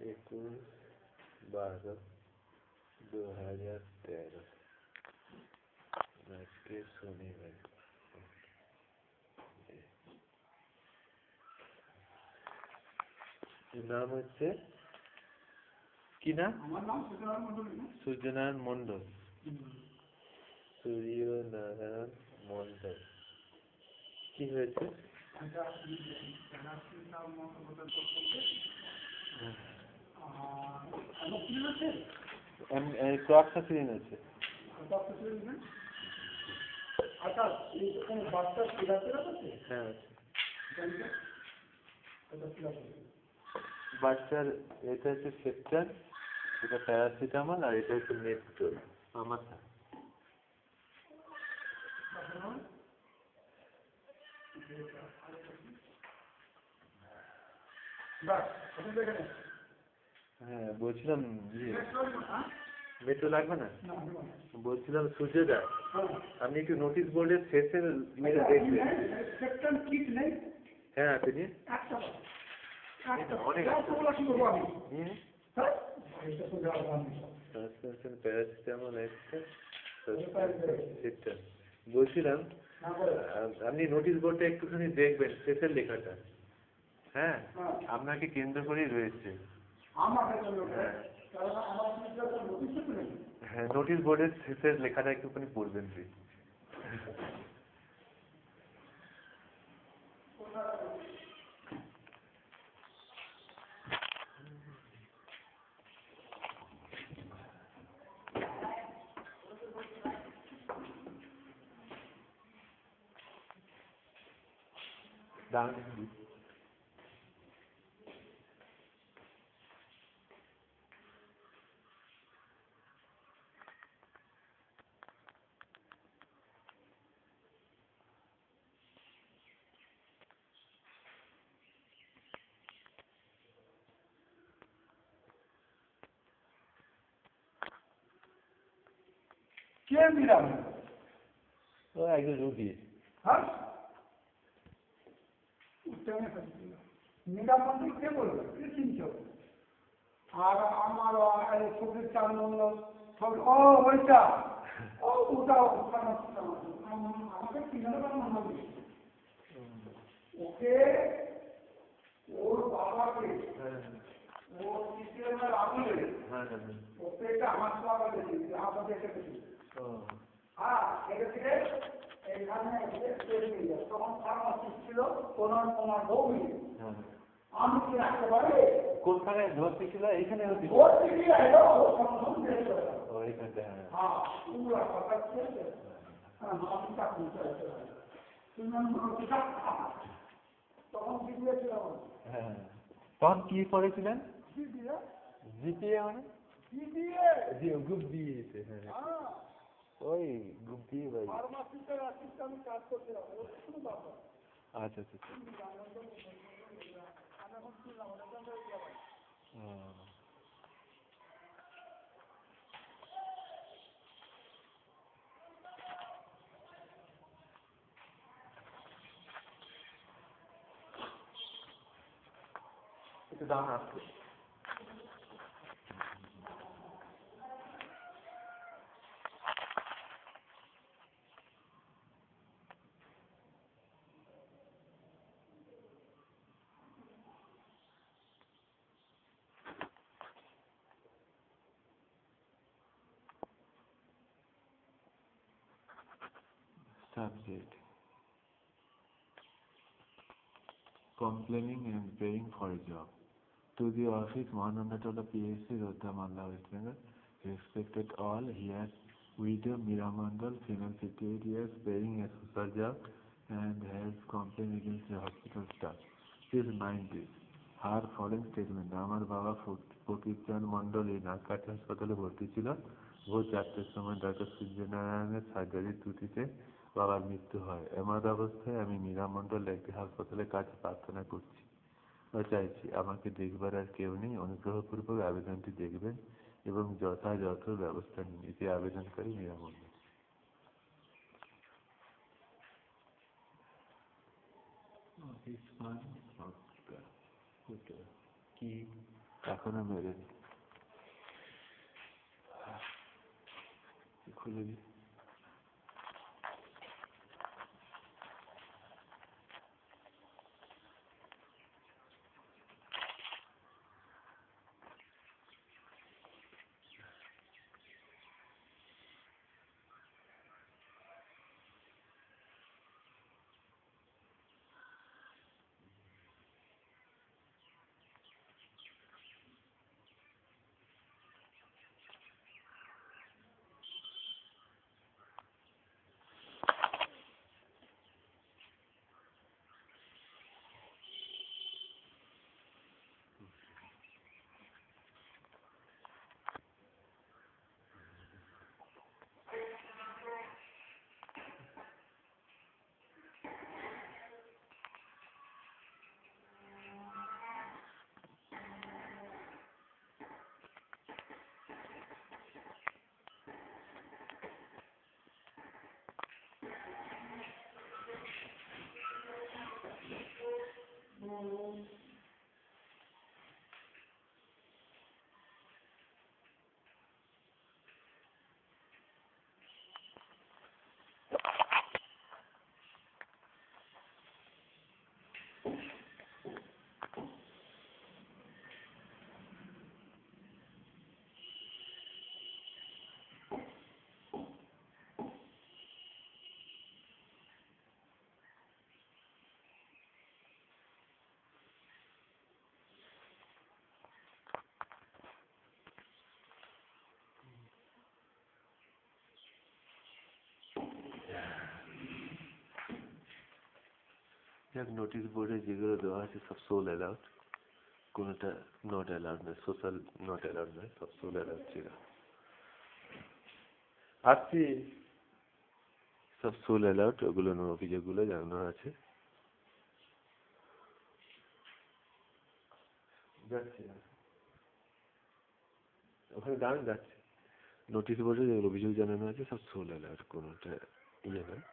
21/12/2013 আজকে শনিবার। নাম হচ্ছে কি নাম? সূর্যনারায়ণ মন্ডল। সূর্যনারায়ণ মন্ডল কি হয়েছে? ক্রক্সাসিলিন আছে। হ্যাঁ বাচ্চার এটা হচ্ছে সেপ্টার, এটা প্যারাসিটামল, আর এটা হচ্ছে মেট্রোল। আমার হ্যাঁ বলছিলাম মেট্রো লাগবে না, বলছিলাম সূর্যদা আপনি একটু নোটিশ বোর্ডের শেষের দেখবেন। হ্যাঁ আছে নিয়ে অনেক প্যারাসিটামল একটা বলছিলাম আপনি নোটিশ বোর্ডটা একটুখানি দেখবেন শেষের লেখাটা। হ্যাঁ আপনাকে কেন্দ্র করেই রয়েছে। হ্যাঁ নোটিশ বোর্ডের শেষের লেখাটা একটুখানি পড়বেন প্লিজ। ও একজন রুগী। কে বলবে কে চিনছ? আর আমার ছবির চার নম্বর ওইটা ওটা আমাকে ওকে ওর বাবাকে ওর সিস্টেমের আমলে ওকে এটা আমার বাবা আমাদের হ্যাঁ এটা থেকে এইখানে তখন ফার্মাসিস্ট ছিল তোমার বউ মিলে আমি কি রাখতে পারি? কোনখানে ভর্তি ছিল? এইখানে ভর্তি তখন কি করেছিলেন? জিপিএ মানে গ্রুপ দিয়েছে। হ্যাঁ ওই গ্রুপ দিয়ে ভাই। আচ্ছা আচ্ছা একটু দাম আসছে। Subject: complaining and praying for a job. To the office 100 of the PSC Rodha Malla West Bengal. Respected all, here widow Mira Mandal, female 58 years, praying a social job and has complained against the hospital staff. Please mind this. Her following statement: আমার বাবা ফকিরচন্দ মন্ডল এই নাকাটি হাসপাতালে ভর্তি ছিল। ভোর 4টার সময় doctor সূর্যনারায়ণের সার্জারির ত্রুটিতে বাবার মৃত্যু হয়। এমত অবস্থায় আমি মীরা মন্ডল একটি হাসপাতালের কাছে প্রার্থনা করছি ও চাইছি আমাকে দেখবার আর কেউ নেই, অনুগ্রহপূর্বক আবেদনটি দেখবেন এবং যথাযথ ব্যবস্থা নিন। এটি আবেদনকারী মীরা মন্ডল। কি এখনো মেরেনি। খুলে দিই। দেখ নোটিশ বোর্ডে যেগুলো দেওয়া আছে সব সোল অ্যালাউড, কোনোটা নট অ্যালাউড নয়, সোশ্যাল নট অ্যালাউড নয়, সব সোল অ্যালাউড ছিল। আসছি, সব সোল অ্যালাউড, ওগুলো অভিযোগগুলো জানানো আছে। যাচ্ছি না, ওখানে দাঁড়ান, যাচ্ছে। নোটিশ বোর্ডে যেগুলো অভিযোগ জানানো আছে সব সোল অ্যালাউড, কোনোটা ইয়ে নয়,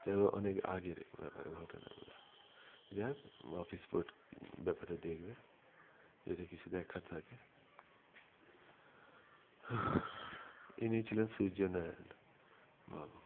যেগুলো অনেক আগের ঘটনাগুলো। যাক, অফিস বোর্ড ব্যাপারে দেখবে যদি কিছু দেখার থাকে। ইনি ছিলেন সূর্য নারায়ণ বাবু।